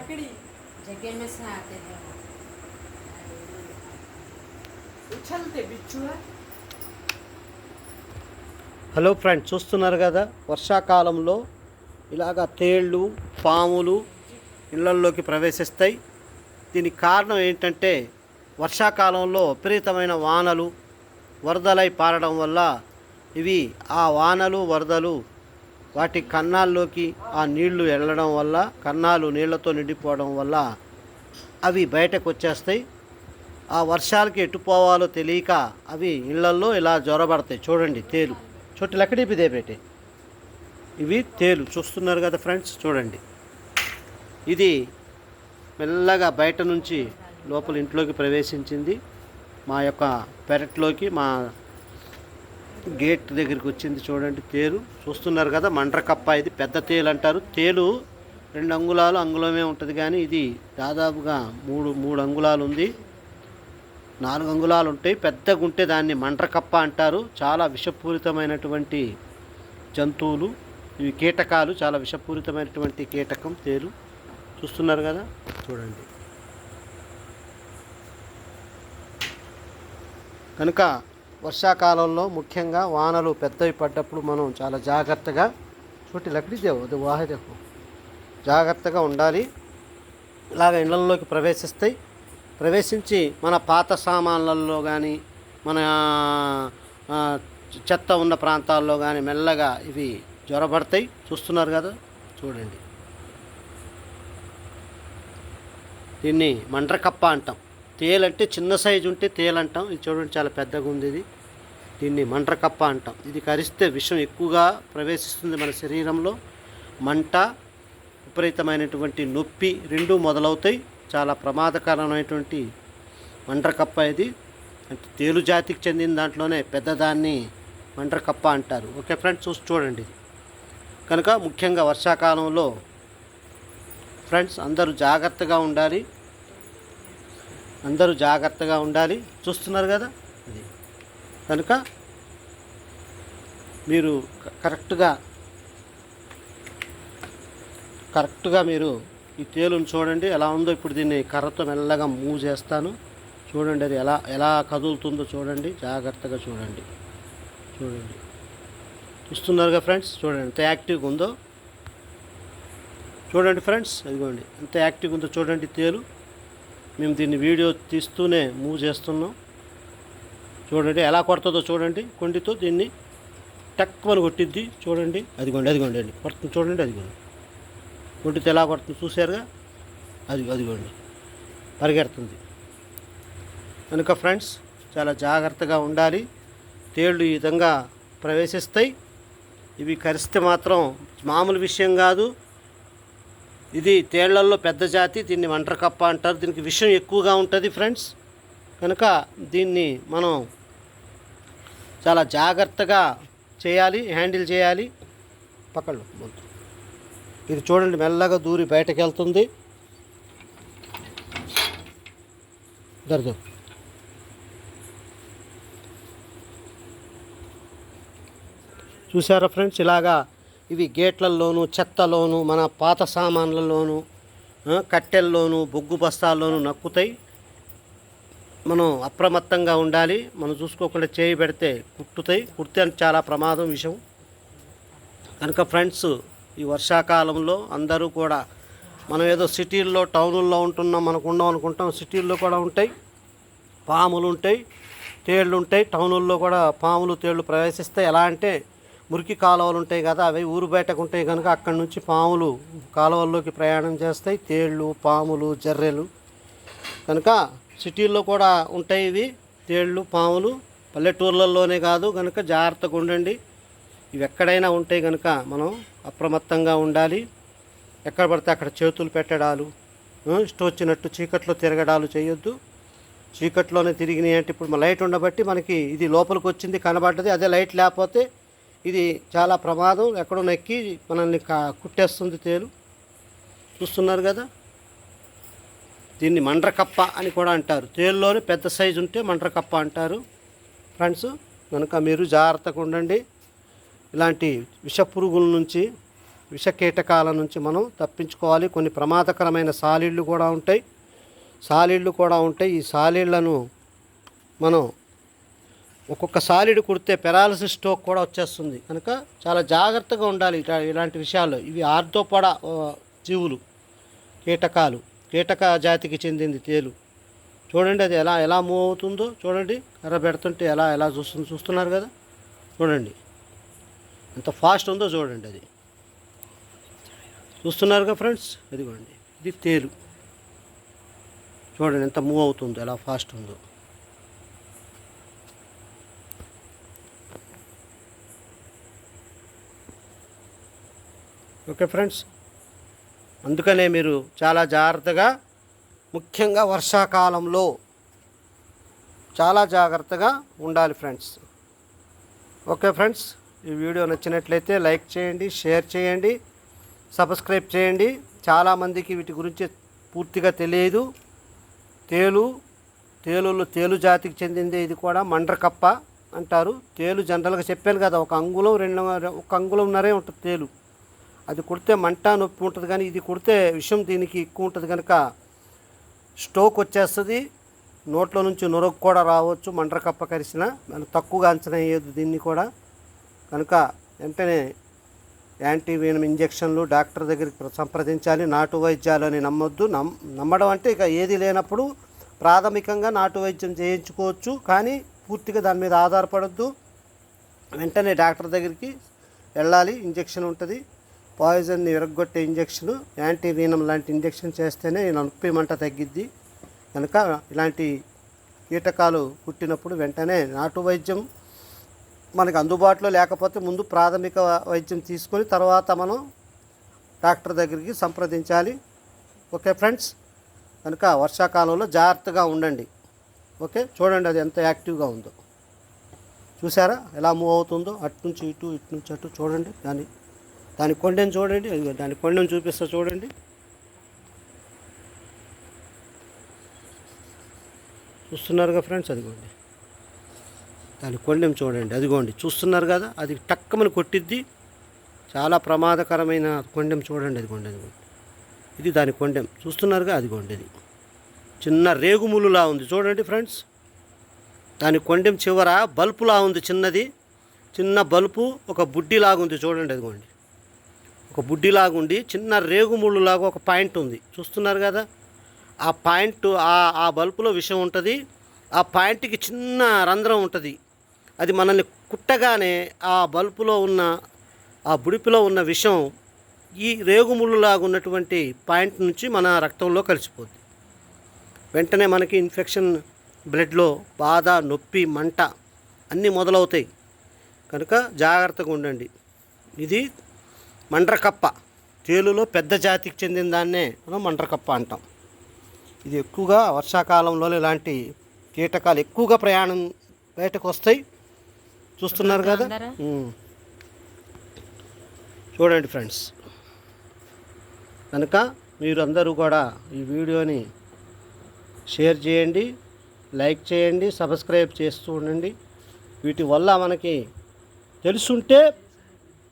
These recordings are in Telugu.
लकड़ी जगह में से आते हैं वो उछलते बिच्छू है। హలో ఫ్రెండ్స్, చూస్తున్నారు కదా వర్షాకాలంలో ఇలాగ తేళ్ళు పాములు ఇళ్లల్లోకి ప్రవేశిస్తాయి. దీనికి కారణం ఏంటంటే వర్షాకాలంలో విపరీతమైన వానలు వరదలై పారడం వల్ల ఇవి ఆ వానలు వరదలు వాటి కన్నాల్లోకి ఆ నీళ్లు వెళ్ళడం వల్ల కన్నాలు నీళ్లతో నిండిపోవడం వల్ల అవి బయటకు వచ్చేస్తాయి. ఆ వర్షాలకి ఎటు పోవాలో తెలియక అవి ఇళ్లల్లో ఇలా జ్వరబడతాయి. చూడండి తేలు చోటు లక్కడి పిదే పెట్టే ఇవి తేలు చూస్తున్నారు కదా ఫ్రెండ్స్. చూడండి, ఇది మెల్లగా బయట నుంచి లోపల ఇంట్లోకి ప్రవేశించింది. మా యొక్క పెరట్లోకి మా గేట్ దగ్గరికి వచ్చింది. చూడండి తేలు చూస్తున్నారు కదా. మండ్రకప్ప ఇది పెద్ద తేలు అంటారు. తేలు 2 అంగుళాలు అంగుళమే ఉంటుంది, కానీ ఇది దాదాపుగా మూడు అంగుళాలు ఉంది. 4 అంగుళాలు ఉంటాయి. పెద్దగా ఉంటే దాన్ని మండ్రకప్ప అంటారు. చాలా విషపూరితమైనటువంటి జంతువులు ఇవి, కీటకాలు. చాలా విషపూరితమైనటువంటి కీటకం తేలు. చూస్తున్నారు కదా, చూడండి. కనుక వర్షాకాలంలో ముఖ్యంగా వానలు పెద్దవి పడ్డప్పుడు మనం చాలా జాగ్రత్తగా చోటి లక్కడి దేవు అది వాహదకు జాగ్రత్తగా ఉండాలి. ఇలాగ ఇళ్లలోకి ప్రవేశించి మన పాత సామాన్లలో కానీ మన చెత్త ఉన్న ప్రాంతాల్లో కానీ మెల్లగా ఇవి జ్వరబడతాయి. చూస్తున్నారు కదా, చూడండి. దీన్ని మండ్రకప్ప అంటాం. తేలంటే చిన్న సైజు ఉంటే తేలు అంటాం. ఇది చూడండి చాలా పెద్దగా ఉంది. దీన్ని మండ్రకప్ప అంటాం. ఇది కరిస్తే విషం ఎక్కువగా ప్రవేశిస్తుంది మన శరీరంలో. మంట, విపరీతమైనటువంటి నొప్పి 2 మొదలవుతాయి. చాలా ప్రమాదకరమైనటువంటి మండ్రకప్ప ఇది. అంటే తేలు జాతికి చెందిన దాంట్లోనే పెద్దదాన్ని మండ్రకప్ప అంటారు. ఓకే ఫ్రెండ్స్, చూడండి. కనుక ముఖ్యంగా వర్షాకాలంలో ఫ్రెండ్స్ అందరూ జాగ్రత్తగా ఉండాలి. చూస్తున్నారు కదా అది. కనుక మీరు కరెక్ట్గా మీరు ఈ తేలును చూడండి ఎలా ఉందో. ఇప్పుడు దీన్ని కర్రతో మెల్లగా మూవ్ చేస్తాను. చూడండి అది ఎలా కదులుతుందో చూడండి. జాగ్రత్తగా చూడండి. చూస్తున్నారుగా ఫ్రెండ్స్, చూడండి ఎంత యాక్టివ్గా ఉందో. చూడండి ఫ్రెండ్స్, అదిగోండి ఎంత యాక్టివ్గా ఉందో చూడండి తేలు. మేము దీన్ని వీడియో తీస్తూనే మూవ్ చేస్తున్నాం. చూడండి ఎలా కొడుతుందో చూడండి. కొండితో దీన్ని టక్కుమని కొట్టిద్ది. చూడండి అదిగోండి అండి కొడుతుంది. చూడండి అదిగోండి కొండితో ఎలా కొడుతుంది చూసారుగా. అదిగోండి పరిగెడుతుంది. కనుక ఫ్రెండ్స్ చాలా జాగ్రత్తగా ఉండాలి. తేళ్ళు ఈ విధంగా ప్రవేశిస్తాయి. ఇవి కరిస్తే మాత్రం మామూలు విషయం కాదు. ఇది తేళ్లలో పెద్ద జాతి. దీన్ని మండ్రకప్ప అంటారు. దీనికి విషం ఎక్కువగా ఉంటుంది ఫ్రెండ్స్. కనుక దీన్ని మనం చాలా జాగ్రత్తగా హ్యాండిల్ చేయాలి. పక్కన ఇది చూడండి మెల్లగా దూరి బయటకు వెళ్తుంది. దర్దు చూసారా ఫ్రెండ్స్, ఇలాగా ఇవి గేట్లలోను చెత్తలోను మన పాత సామాన్లలోను కట్టెల్లోను బొగ్గు బస్తాల్లోనూ నక్కుతాయి. మనం అప్రమత్తంగా ఉండాలి. మనం చూసుకోకుండా చేయి పెడితే కుడితే అని చాలా ప్రమాదం విషయం. కనుక ఫ్రెండ్స్ ఈ వర్షాకాలంలో అందరూ కూడా మనం ఏదో సిటీల్లో టౌనుల్లో ఉంటున్నాం మనకు ఉండవు అనుకుంటాం. సిటీల్లో కూడా ఉంటాయి, పాములు ఉంటాయి, తేళ్ళు ఉంటాయి. టౌనుల్లో కూడా పాములు తేళ్ళు ప్రవేశిస్తాయి. ఎలా అంటే మురికి కాలువలు ఉంటాయి కదా, అవి ఊరు బయటకు ఉంటాయి. కనుక అక్కడి నుంచి పాములు కాలువల్లోకి ప్రయాణం చేస్తాయి. తేళ్ళు, పాములు, జర్రెలు. కనుక సిటీల్లో కూడా ఉంటాయి ఇవి తేళ్ళు, పాములు. పల్లెటూర్లలోనే కాదు. కనుక జాగ్రత్తగా ఉండండి. ఇవి ఎక్కడైనా ఉంటాయి కనుక మనం అప్రమత్తంగా ఉండాలి. ఎక్కడ పడితే అక్కడ చేతులు పెట్టడాలు, ఇష్టం వచ్చినట్టు చీకట్లో తిరగడాలు చేయొద్దు. చీకట్లోనే తిరిగినాయి అంటే ఇప్పుడు లైట్ ఉండబట్టి మనకి ఇది లోపలికి వచ్చింది కనబడ్డది. అదే లైట్ లేకపోతే ఇది చాలా ప్రమాదం. ఎక్కడో నెక్కి మనల్ని కుట్టేస్తుంది తేలు. చూస్తున్నారు కదా. దీన్ని మండ్రకప్ప అని కూడా అంటారు. తేలులోనే పెద్ద సైజు ఉంటే మండ్రకప్ప అంటారు ఫ్రెండ్స్. కనుక మీరు జాగ్రత్తగా ఉండండి. ఇలాంటి విష పురుగుల నుంచి విష కీటకాల నుంచి మనం తప్పించుకోవాలి. కొన్ని ప్రమాదకరమైన సాలీళ్ళు కూడా ఉంటాయి. ఈ సాలీళ్లను మనం ఒక్కొక్క సాలీడు కుడితే పెరాలసిస్ స్ట్రోక్ కూడా వచ్చేస్తుంది. కనుక చాలా జాగ్రత్తగా ఉండాలి ఇలాంటి విషయాల్లో. ఇవి ఆర్థోపోడా జీవులు, కీటక జాతికి చెందింది తేలు. చూడండి అది ఎలా మూవ్ అవుతుందో చూడండి. కర్ర పెడుతుంటే ఎలా చూస్తున్నారు కదా, చూడండి ఎంత ఫాస్ట్ ఉందో చూడండి. అది చూస్తున్నారుగా ఫ్రెండ్స్, ఇదిగోండి ఇది తేలు. చూడండి ఎంత మూవ్ అవుతుందో, ఎలా ఫాస్ట్ ఉందో. ఓకే ఫ్రెండ్స్, అందుకనే మీరు చాలా జాగ్రత్తగా, ముఖ్యంగా వర్షాకాలంలో చాలా జాగ్రత్తగా ఉండాలి ఫ్రెండ్స్. ఓకే ఫ్రెండ్స్, ఈ వీడియో నచ్చినట్లయితే లైక్ చేయండి, షేర్ చేయండి, సబ్స్క్రైబ్ చేయండి. చాలామందికి వీటి గురించి పూర్తిగా తెలియదు. తేలు జాతికి చెందింది. ఇది కూడా మండ్రకప్ప అంటారు. తేలు జనరల్గా చెప్పాను కదా, ఒక అంగుళంన్నరే ఉంటుంది తేలు. అది కుడితే మంట నొప్పి ఉంటుంది, కానీ ఇది కుడితే విషం దీనికి ఎక్కువ ఉంటుంది కనుక స్ట్రోక్ వచ్చేస్తుంది. నోట్లో నుంచి నొరగ కూడా రావచ్చు. మండ్రకప్ప కరిసిన మనం తక్కువగా అంచనా వేయదు దీన్ని కూడా. కనుక వెంటనే యాంటీవీనమ్ ఇంజెక్షన్లు డాక్టర్ దగ్గరికి సంప్రదించాలి. నాటు వైద్యాలు అని నమ్మొద్దు. నమ్మడం అంటే ఇక ఏది లేనప్పుడు ప్రాథమికంగా నాటు వైద్యం చేయించుకోవచ్చు, కానీ పూర్తిగా దాని మీద ఆధారపడద్దు. వెంటనే డాక్టర్ దగ్గరికి వెళ్ళాలి. ఇంజెక్షన్ ఉంటుంది, పాయిజన్ని విరగొట్టే ఇంజెక్షను, యాంటీవీనమ్ లాంటి ఇంజెక్షన్ చేస్తేనే నొప్పి మంట తగ్గిద్ది. కనుక ఇలాంటి కీటకాలు పుట్టినప్పుడు వెంటనే నాటు వైద్యం మనకు అందుబాటులో లేకపోతే ముందు ప్రాథమిక వైద్యం తీసుకొని తర్వాత మనం డాక్టర్ దగ్గరికి సంప్రదించాలి. ఓకే ఫ్రెండ్స్, కనుక వర్షాకాలంలో జాగ్రత్తగా ఉండండి. ఓకే, చూడండి అది ఎంత యాక్టివ్గా ఉందో. చూసారా ఎలా మూవ్ అవుతుందో, అటు నుంచి ఇటు, ఇటు నుంచి అటు. చూడండి దాని కొండెని చూడండి. దాని కొండెని చూపిస్తా చూడండి. చూస్తున్నారుగా ఫ్రెండ్స్, అదిగోండి దాని కొండెం చూడండి. అదిగోండి చూస్తున్నారు కదా, అది టక్కమని కొట్టిద్ది. చాలా ప్రమాదకరమైన కొండెం చూడండి. అదిగోండి ఇది దాని కొండెం. చూస్తున్నారుగా, అదిగోండి ఇది చిన్న రేగుములులా ఉంది చూడండి ఫ్రెండ్స్. దాని కొండెం చివర బల్బులా ఉంది, చిన్న బల్బు, ఒక బుడ్డిలాగుంది చూడండి. అదిగోండి ఒక బుడ్డిలాగుండి చిన్న రేగుముళ్ళులాగా ఒక పాయింట్ ఉంది. చూస్తున్నారు కదా, ఆ పాయింట్, ఆ బల్బులో విషం ఉంటుంది. ఆ పాయింట్కి చిన్న రంధ్రం ఉంటుంది. అది మనల్ని కుట్టగానే ఆ బల్బులో ఉన్న, ఆ బుడిపిలో ఉన్న విషం ఈ రేగుముళ్ళులాగా ఉన్నటువంటి పాయింట్ నుంచి మన రక్తంలో కలిసిపోద్ది. వెంటనే మనకి ఇన్ఫెక్షన్, బ్లడ్లో బాధ, నొప్పి, మంట అన్నీ మొదలవుతాయి. కనుక జాగ్రత్తగా ఉండండి. ఇది మండ్రకప్ప, తేలులో పెద్ద జాతికి చెందిన దాన్నే మనం మండ్రకప్ప అంటాం. ఇది ఎక్కువగా వర్షాకాలంలో ఇలాంటి కీటకాలు ఎక్కువగా ప్రయాణం బయటకు వస్తాయి. చూస్తున్నారు కదా, చూడండి ఫ్రెండ్స్. కనుక మీరందరూ కూడా ఈ వీడియోని షేర్ చేయండి, లైక్ చేయండి, సబ్స్క్రైబ్ చేస్తూ ఉండండి. వీటి వల్ల మనకి తెలుసుంటే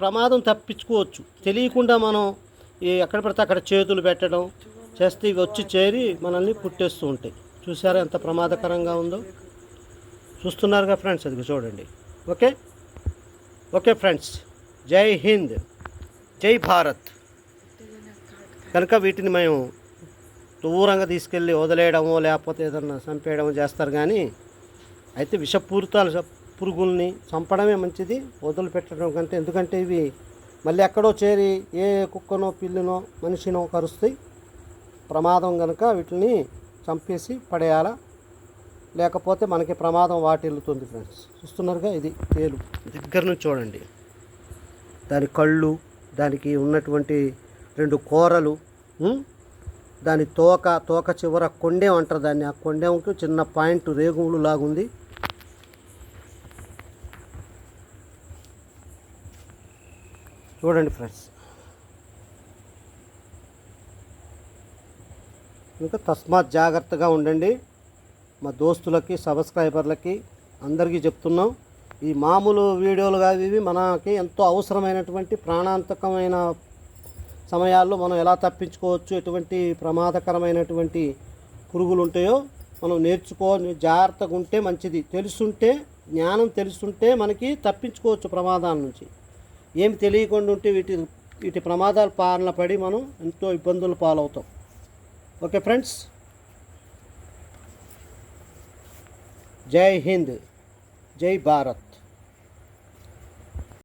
ప్రమాదం తప్పించుకోవచ్చు. తెలియకుండా మనం ఎక్కడ పడితే అక్కడ చేతులు పెట్టడం చేస్తే ఇవి వచ్చి చేరి మనల్ని పుట్టేస్తూ ఉంటాయి. చూసారా ఎంత ప్రమాదకరంగా ఉందో. చూస్తున్నారుగా ఫ్రెండ్స్, అది చూడండి. ఓకే ఫ్రెండ్స్, జై హింద్, జై భారత్. కనుక వీటిని మేము దూరంగా తీసుకెళ్ళి వదిలేయడమో లేకపోతే ఏదన్నా చంపేయడమో చేస్తారు, కానీ అయితే విషపూరితాలు పురుగుల్ని చంపడమే మంచిది, వదిలిపెట్టడం కంటే. ఎందుకంటే ఇవి మళ్ళీ ఎక్కడో చేరి ఏ కుక్కనో, పిల్లినో, మనిషినో కరుస్తాయి. ప్రమాదం కనుక వీటిని చంపేసి పడేయాల, లేకపోతే మనకి ప్రమాదం వాటిల్లుతుంది ఫ్రెండ్స్. చూస్తున్నారుగా, ఇది తేలు దగ్గర నుంచి చూడండి. దాని కళ్ళు, దానికి ఉన్నటువంటి 2 కూరలు, దాని తోక చివర కొండెం అంటారు దాన్ని. ఆ కొండెంకి చిన్న పాయింట్ రేగుములు లాగుంది. చూడండి ఫ్రెండ్స్. ఇంకా తస్మాత్ జాగ్రత్తగా ఉండండి. మా దోస్తులకి, సబ్స్క్రైబర్లకి అందరికీ చెప్తున్నాం. ఈ మామూలు వీడియోలు కాదు ఇవి, మనకి ఎంతో అవసరమైనటువంటి ప్రాణాంతకమైన సమయాల్లో మనం ఎలా తప్పించుకోవచ్చు, ఎటువంటి ప్రమాదకరమైనటువంటి పురుగులు ఉంటాయో మనం జాగ్రత్తగా ఉంటే మంచిది. తెలుసుంటే, జ్ఞానం తెలుసుంటే మనకి తప్పించుకోవచ్చు ప్రమాదాల నుంచి. ఏమి తెలియకుండా ఉంటే వీటి ప్రమాదాల పాలన పడి మనం ఎంతో ఇబ్బందులు పాలవుతాం. ఓకే ఫ్రెండ్స్, జై హింద్, జై భారత్.